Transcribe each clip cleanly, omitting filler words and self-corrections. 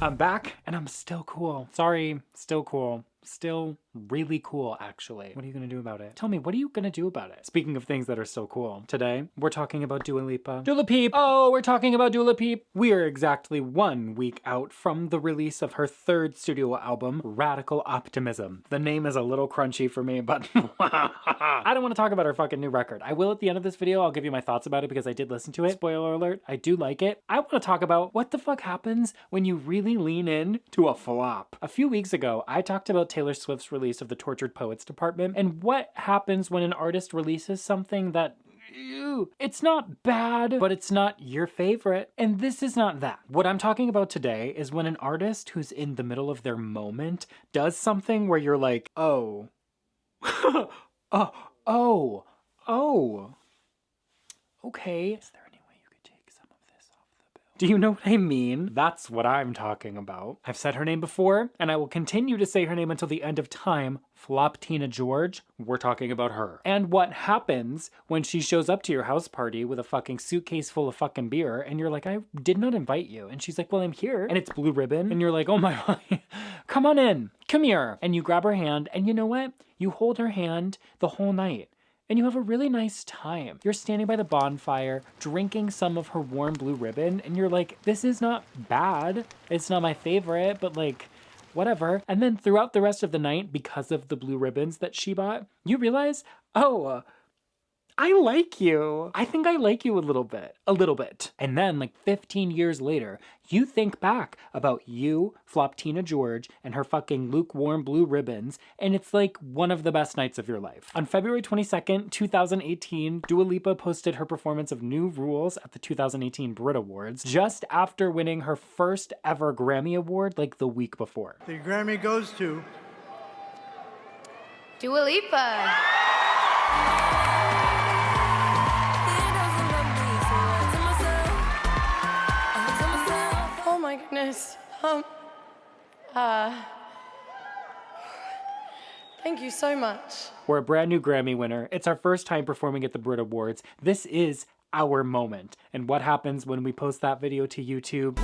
I'm back and I'm still cool. Sorry, still cool. Still really cool, actually. What are you gonna do about it? Tell me, what are you gonna do about it? Speaking of things that are still cool, today we're talking about Dua Lipa. Dua Peep! Oh, we're talking about Dua Peep! We are exactly 1 week out from the release of her 3rd studio album, Radical Optimism. The name is a little crunchy for me, but I don't want to talk about her fucking new record. I will at the end of this video. I'll give you my thoughts about it because I did listen to it. Spoiler alert, I do like it. I want to talk about what the fuck happens when you really lean in to a flop. A few weeks ago, I talked about Taylor Swift's release of the Tortured Poets Department and what happens when an artist releases something that it's not bad, but it's not your favorite. And this is not that. What I'm talking about today is when an artist who's in the middle of their moment does something where you're like, oh, oh, okay. Is there any way you could take some of this off the bill? Do you know what I mean? That's what I'm talking about. I've said her name before, and I will continue to say her name until the end of time. Flop Tina George, we're talking about her. And what happens when she shows up to your house party with a fucking suitcase full of fucking beer, and you're like, I did not invite you. And she's like, well, I'm here. And it's Blue Ribbon. And you're like, oh my God, come on in, come here. And you grab her hand, and you know what? You hold her hand the whole night. And you have a really nice time. You're standing by the bonfire, drinking some of her warm Blue Ribbon, and you're like, this is not bad. It's not my favorite, but like, whatever. And then throughout the rest of the night, because of the Blue Ribbons that she bought, you realize, oh, I like you. I think I like you a little bit. And then like 15 years later, you think back about you, Flop Tina George, and her fucking lukewarm Blue Ribbons, and it's like one of the best nights of your life. On February 22nd, 2018, Dua Lipa posted her performance of New Rules at the 2018 Brit Awards, just after winning her first ever Grammy Award like the week before. The Grammy goes to Dua Lipa. Oh my goodness. Thank you so much. We're a brand new Grammy winner. It's our first time performing at the Brit Awards. This is our moment. And what happens when we post that video to YouTube?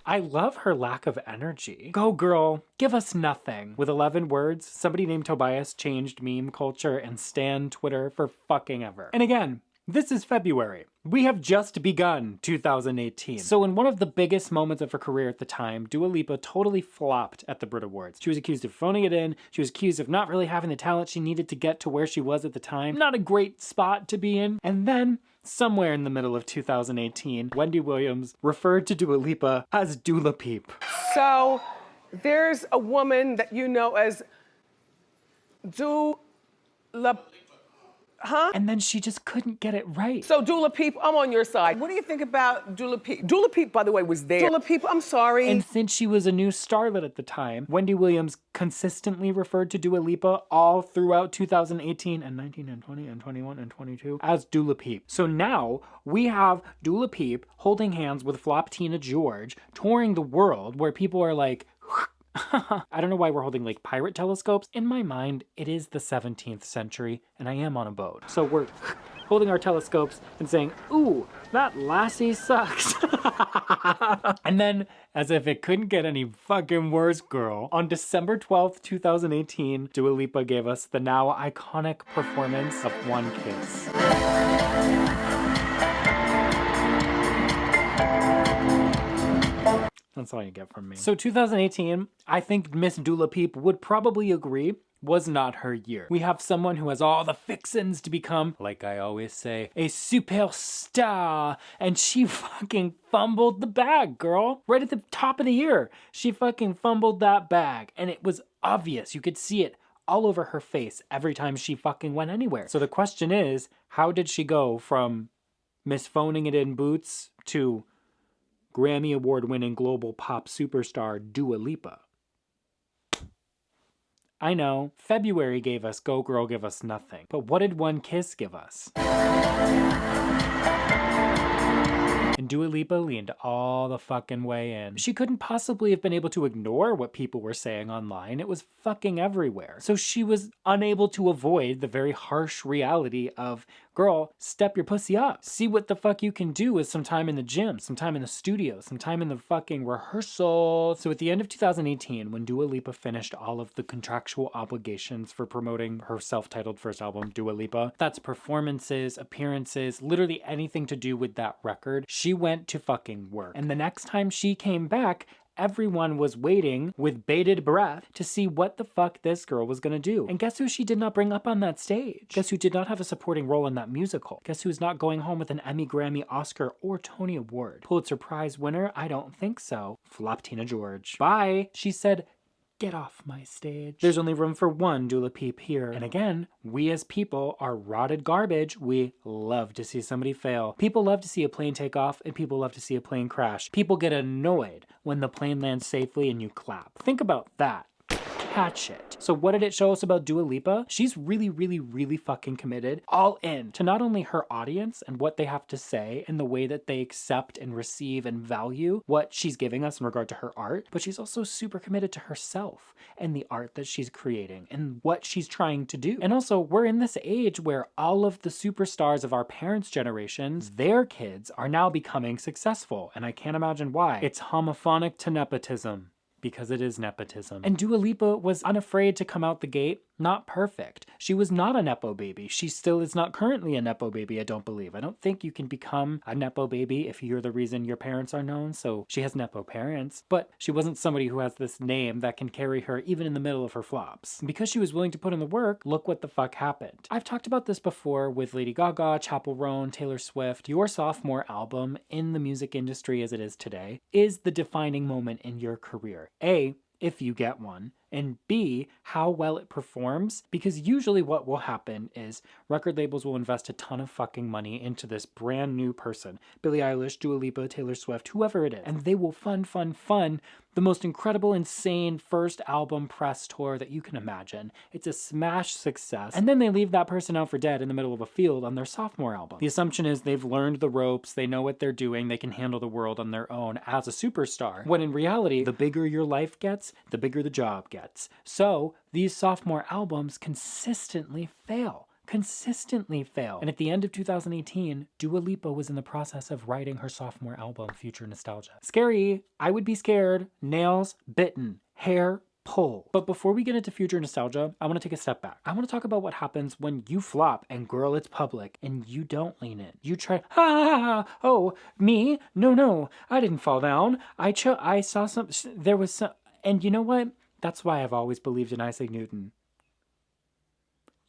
I love her lack of energy. Go girl, give us nothing. With 11 words, somebody named Tobias changed meme culture and stan Twitter for fucking ever. And again, this is February. We have just begun 2018. So in one of the biggest moments of her career at the time, Dua Lipa totally flopped at the Brit Awards. She was accused of phoning it in. She was accused of not really having the talent she needed to get to where she was at the time. Not a great spot to be in. And then, somewhere in the middle of 2018, Wendy Williams referred to Dua Lipa as Dula Peep. So there's a woman that you know as Dula. Huh? And then she just couldn't get it right. So Dula Peep, I'm on your side. What do you think about Dula Peep? Dula Peep, by the way, was there. Dula Peep, I'm sorry. And since she was a new starlet at the time, Wendy Williams consistently referred to Dua Lipa all throughout 2018 and 19 and 20 and 21 and 22 as Dula Peep. So now we have Dula Peep holding hands with Flop Tina George, touring the world where people are like, I don't know why we're holding like pirate telescopes. In my mind, it is the 17th century and I am on a boat. So we're holding our telescopes and saying, ooh, that lassie sucks. And then, as if it couldn't get any fucking worse, girl, on December 12th, 2018, Dua Lipa gave us the now iconic performance of One Kiss. That's all you get from me. So 2018, I think Miss Dula Peep would probably agree, was not her year. We have someone who has all the fixins to become, like I always say, a superstar, and she fucking fumbled the bag, girl. Right at the top of the year, she fucking fumbled that bag, and it was obvious. You could see it all over her face every time she fucking went anywhere. So the question is, how did she go from Miss Phoning It In Boots to Grammy Award-winning global pop superstar Dua Lipa? I know, February gave us Go Girl, Give Us Nothing. But what did One Kiss give us? In And Dua Lipa leaned all the fucking way in. She couldn't possibly have been able to ignore what people were saying online. It was fucking everywhere. So she was unable to avoid the very harsh reality of, girl, step your pussy up. See what the fuck you can do with some time in the gym, some time in the studio, some time in the fucking rehearsal. So at the end of 2018, when Dua Lipa finished all of the contractual obligations for promoting her self-titled first album, Dua Lipa, that's performances, appearances, literally anything to do with that record, she went to fucking work. And the next time she came back, everyone was waiting with bated breath to see what the fuck this girl was gonna do. And guess who she did not bring up on that stage? Guess who did not have a supporting role in that musical? Guess who's not going home with an Emmy, Grammy, Oscar, or Tony Award? Pulitzer Prize winner? I don't think so. Flop Tina George. Bye. She said, get off my stage. There's only room for one Dula Peep here. And again, we as people are rotted garbage. We love to see somebody fail. People love to see a plane take off, and people love to see a plane crash. People get annoyed when the plane lands safely and you clap. Think about that. Catch it. So what did it show us about Dua Lipa? She's really, really, really fucking committed, all in, to not only her audience and what they have to say and the way that they accept and receive and value what she's giving us in regard to her art, but she's also super committed to herself and the art that she's creating and what she's trying to do. And also, we're in this age where all of the superstars of our parents' generations, their kids are now becoming successful, and I can't imagine why. It's homophonic to nepotism. Because it is nepotism. And Dua Lipa was unafraid to come out the gate not perfect. She was not a Nepo baby. She still is not currently a Nepo baby, I don't believe. I don't think you can become a Nepo baby if you're the reason your parents are known, so she has Nepo parents. But she wasn't somebody who has this name that can carry her even in the middle of her flops. And because she was willing to put in the work, look what the fuck happened. I've talked about this before with Lady Gaga, Chappell Roan, Taylor Swift. Your sophomore album in the music industry as it is today is the defining moment in your career. A, if you get one, and B, how well it performs, because usually what will happen is record labels will invest a ton of fucking money into this brand new person, Billie Eilish, Dua Lipa, Taylor Swift, whoever it is, and they will fund the most incredible, insane first album press tour that you can imagine. It's a smash success, and then they leave that person out for dead in the middle of a field on their sophomore album. The assumption is they've learned the ropes, they know what they're doing, they can handle the world on their own as a superstar, when in reality, the bigger your life gets, the bigger the job gets. So these sophomore albums consistently fail. And at the end of 2018, Dua Lipa was in the process of writing her sophomore album, Future Nostalgia. Scary. I would be scared. Nails bitten. Hair pulled. But before we get into Future Nostalgia, I want to take a step back. I want to talk about what happens when you flop and girl, it's public and you don't lean in. You try, oh, me? No, I didn't fall down. I saw some, there was some, and you know what? That's why I've always believed in Isaac Newton.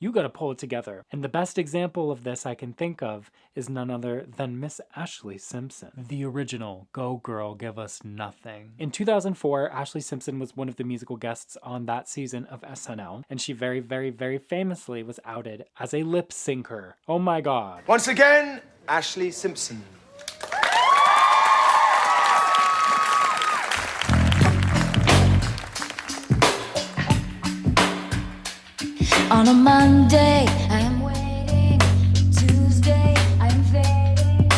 You gotta pull it together. And the best example of this I can think of is none other than Miss Ashlee Simpson. The original Go Girl, Give Us Nothing. In 2004, Ashlee Simpson was one of the musical guests on that season of SNL, and she very, very, very famously was outed as a lip syncer. Oh my god. Once again, Ashlee Simpson. On a Monday, I am waiting. Tuesday, I am fading.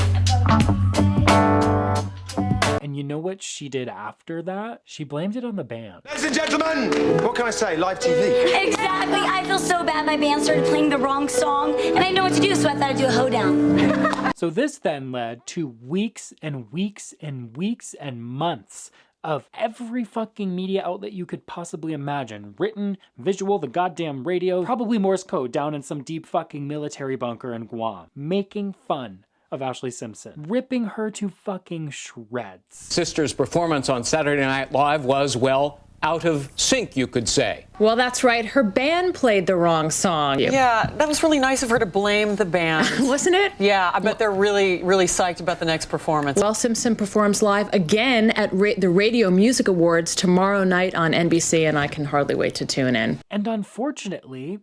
And you know what she did after that? She blamed it on the band. Ladies and gentlemen, what can I say? Live TV. Exactly. I feel so bad my band started playing the wrong song, and I didn't know what to do, so I thought I'd do a hoedown. So this then led to weeks and weeks and weeks and months of every fucking media outlet you could possibly imagine. Written, visual, the goddamn radio, probably Morse code down in some deep fucking military bunker in Guam. Making fun of Ashlee Simpson. Ripping her to fucking shreds. Sister's performance on Saturday Night Live was, well, out of sync, you could say. Well, that's right. Her band played the wrong song. Yeah, that was really nice of her to blame the band. Wasn't it? Yeah, I bet they're really, really psyched about the next performance. Well, Simpson performs live again at the Radio Music Awards tomorrow night on NBC, and I can hardly wait to tune in. And unfortunately,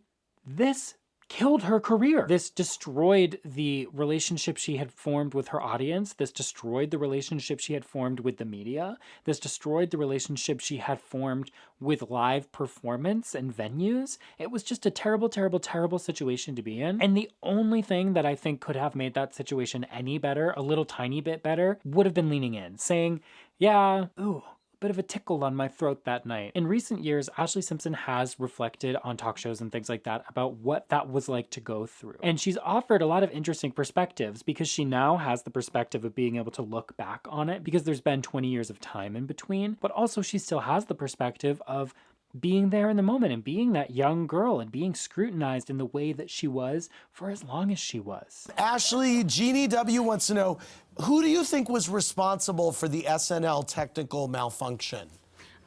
this killed her career. This destroyed the relationship she had formed with her audience. This destroyed the relationship she had formed with the media. This destroyed the relationship she had formed with live performance and venues. It was just a terrible, terrible, terrible situation to be in. And the only thing that I think could have made that situation any better, a little tiny bit better, would have been leaning in, saying, yeah, ooh, bit of a tickle on my throat that night. In recent years, Ashlee Simpson has reflected on talk shows and things like that about what that was like to go through. And she's offered a lot of interesting perspectives because she now has the perspective of being able to look back on it because there's been 20 years of time in between, but also she still has the perspective of being there in the moment and being that young girl and being scrutinized in the way that she was for as long as she was. Ashlee, Jeannie W. wants to know, who do you think was responsible for the SNL technical malfunction?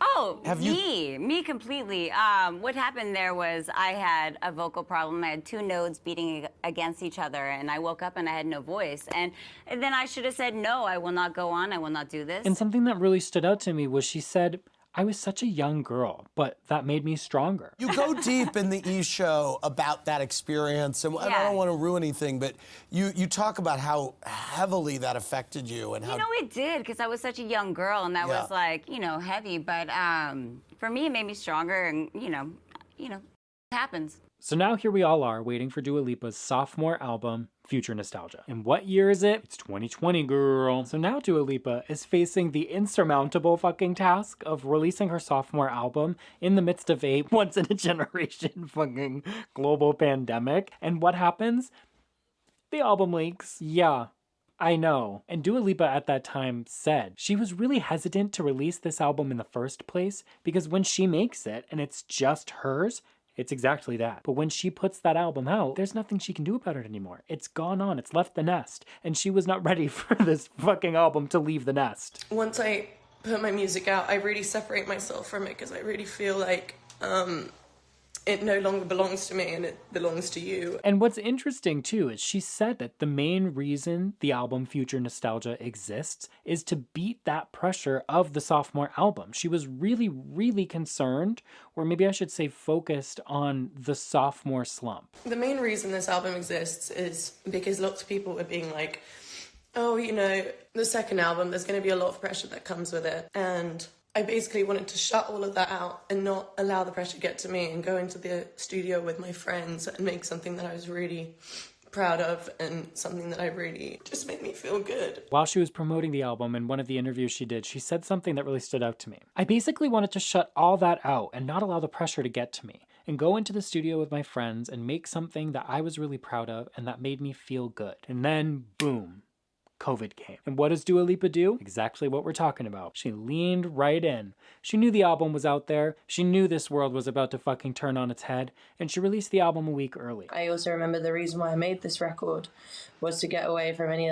Oh, me completely. What happened there was I had a vocal problem. I had two nodes beating against each other, and I woke up and I had no voice. And then I should have said, no, I will not go on. I will not do this. And something that really stood out to me was she said, I was such a young girl, but that made me stronger. You go deep in the E! Show about that experience, and I don't want to ruin anything, but you talk about how heavily that affected you and how... You know, it did, because I was such a young girl, and that was like, you know, heavy, but for me, it made me stronger, and, you know, it happens. So now here we all are waiting for Dua Lipa's sophomore album, Future Nostalgia. And what year is it? It's 2020, girl. So now Dua Lipa is facing the insurmountable fucking task of releasing her sophomore album in the midst of a once-in-a-generation fucking global pandemic. And what happens? The album leaks. Yeah. I know. And Dua Lipa at that time said she was really hesitant to release this album in the first place because when she makes it and it's just hers, it's exactly that. But when she puts that album out, there's nothing she can do about it anymore. It's gone on. It's left the nest. And she was not ready for this fucking album to leave the nest. Once I put my music out, I really separate myself from it because I really feel like it no longer belongs to me and it belongs to you. And what's interesting too is she said that the main reason the album Future Nostalgia exists is to beat that pressure of the sophomore album. She was really, really concerned, or maybe I should say focused on the sophomore slump. The main reason this album exists is because lots of people were being like, oh, you know, the second album, there's going to be a lot of pressure that comes with it. And I basically wanted to shut all of that out and not allow the pressure to get to me and go into the studio with my friends and make something that I was really proud of and something that I really just made me feel good. While she was promoting the album, in one of the interviews she did, she said something that really stood out to me. I basically wanted to shut all that out and not allow the pressure to get to me and go into the studio with my friends and make something that I was really proud of and that made me feel good. And then, boom. COVID came. And what does Dua Lipa do? Exactly what we're talking about. She leaned right in. She knew the album was out there. She knew this world was about to fucking turn on its head. And she released the album a week early. I also remember the reason why I made this record was to get away from any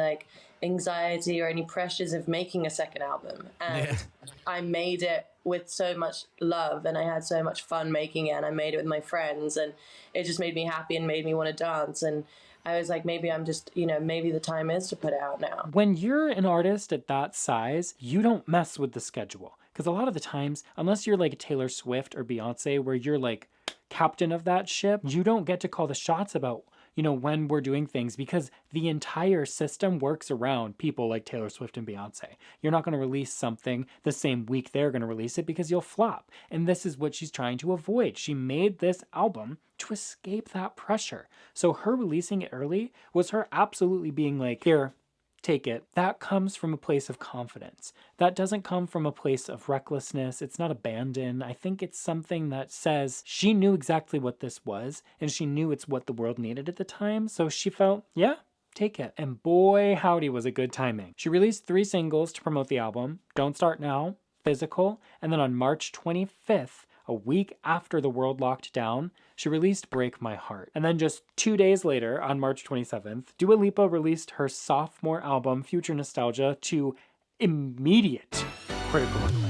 anxiety or any pressures of making a second album. And I made it with so much love and I had so much fun making it and I made it with my friends and it just made me happy and made me want to dance. And I was like, maybe I'm just, maybe the time is to put it out now. When you're an artist at that size, you don't mess with the schedule. Because a lot of the times, unless you're like Taylor Swift or Beyonce, where you're like captain of that ship, you don't get to call the shots about, when we're doing things because the entire system works around people like Taylor Swift and Beyonce. You're not going to release something the same week they're going to release it because you'll flop. And this is what she's trying to avoid. She made this album to escape that pressure. So her releasing it early was her absolutely being like, here, take it. That comes from a place of confidence. That doesn't come from a place of recklessness. It's not abandon. I think it's something that says she knew exactly what this was and she knew it's what the world needed at the time. So she felt, yeah, take it. And boy, howdy was it good timing. She released 3 singles to promote the album, Don't Start Now, Physical, and then on March 25th, a week after the world locked down, she released Break My Heart. And then just 2 days later, on March 27th, Dua Lipa released her sophomore album, Future Nostalgia, to immediate critical acclaim.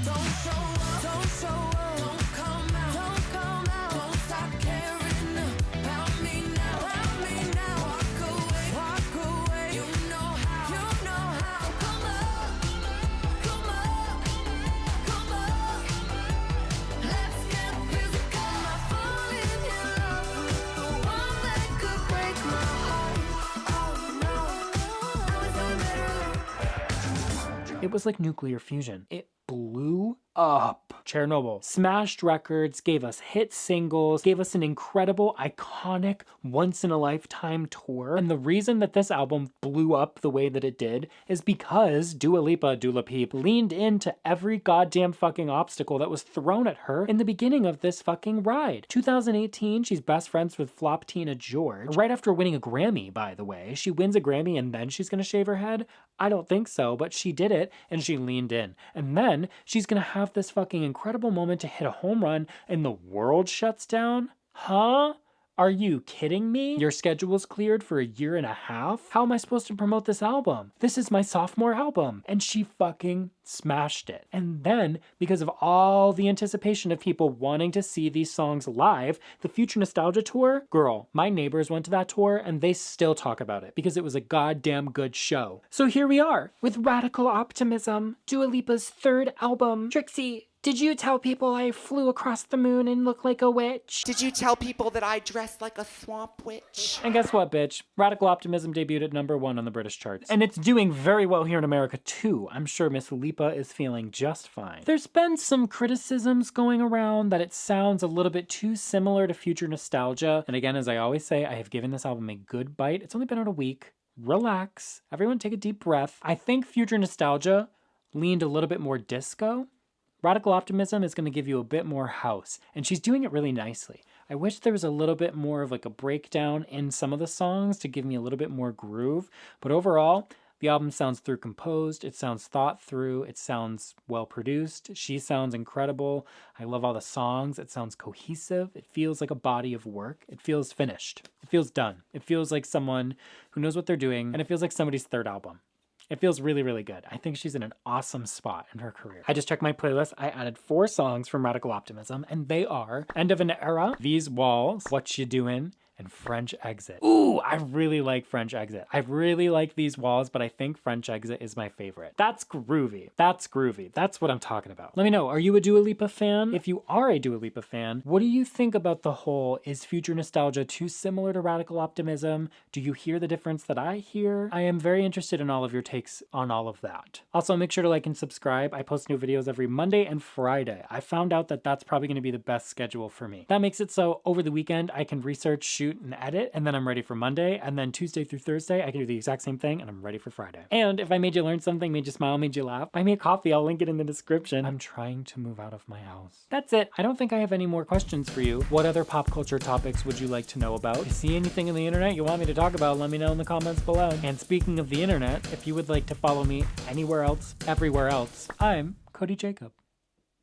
It was like nuclear fusion. It blew up. Chernobyl smashed records, gave us hit singles, gave us an incredible, iconic, once-in-a-lifetime tour. And the reason that this album blew up the way that it did is because Dua Lipa, Dula Peep, leaned into every goddamn fucking obstacle that was thrown at her in the beginning of this fucking ride. 2018, she's best friends with Flop Tina George. Right after winning a Grammy, by the way. She wins a Grammy and then she's gonna shave her head? I don't think so, but she did it and she leaned in. And then she's gonna have this fucking incredible moment to hit a home run and the world shuts down? Huh? Are you kidding me? Your schedule's cleared for a year and a half? How am I supposed to promote this album? This is my sophomore album. And she fucking smashed it. And then, because of all the anticipation of people wanting to see these songs live, the Future Nostalgia Tour, girl, my neighbors went to that tour and they still talk about it because it was a goddamn good show. So here we are with Radical Optimism, Dua Lipa's third album. Trixie, did you tell people I flew across the moon and looked like a witch? Did you tell people that I dressed like a swamp witch? And guess what, bitch? Radical Optimism debuted at #1 on the British charts. And it's doing very well here in America, too. I'm sure Miss Lipa is feeling just fine. There's been some criticisms going around that it sounds a little bit too similar to Future Nostalgia. And again, as I always say, I have given this album a good bite. It's only been out a week. Relax. Everyone take a deep breath. I think Future Nostalgia leaned a little bit more disco. Radical Optimism is going to give you a bit more house, and she's doing it really nicely. I wish there was a little bit more of like a breakdown in some of the songs to give me a little bit more groove, but overall, the album sounds through composed, it sounds thought through, it sounds well produced, she sounds incredible, I love all the songs, it sounds cohesive, it feels like a body of work, it feels finished, it feels done, it feels like someone who knows what they're doing, and it feels like somebody's third album. It feels really, really good. I think she's in an awesome spot in her career. I just checked my playlist. I added 4 songs from Radical Optimism, and they are End of an Era, These Walls, What You Doin', and French Exit. Ooh, I really like French Exit. I really like These Walls, but I think French Exit is my favorite. That's groovy. That's groovy. That's what I'm talking about. Let me know, are you a Dua Lipa fan? If you are a Dua Lipa fan, what do you think about the whole, is Future Nostalgia too similar to Radical Optimism? Do you hear the difference that I hear? I am very interested in all of your takes on all of that. Also, make sure to like and subscribe. I post new videos every Monday and Friday. I found out that that's probably going to be the best schedule for me. That makes it so over the weekend, I can research, shoot, and edit, and then I'm ready for Monday, and then Tuesday through Thursday, I can do the exact same thing, and I'm ready for Friday. And if I made you learn something, made you smile, made you laugh, buy me a coffee, I'll link it in the description. I'm trying to move out of my house. That's it. I don't think I have any more questions for you. What other pop culture topics would you like to know about? If you see anything on the internet you want me to talk about, let me know in the comments below. And speaking of the internet, if you would like to follow me anywhere else, everywhere else, I'm Cody Jacob.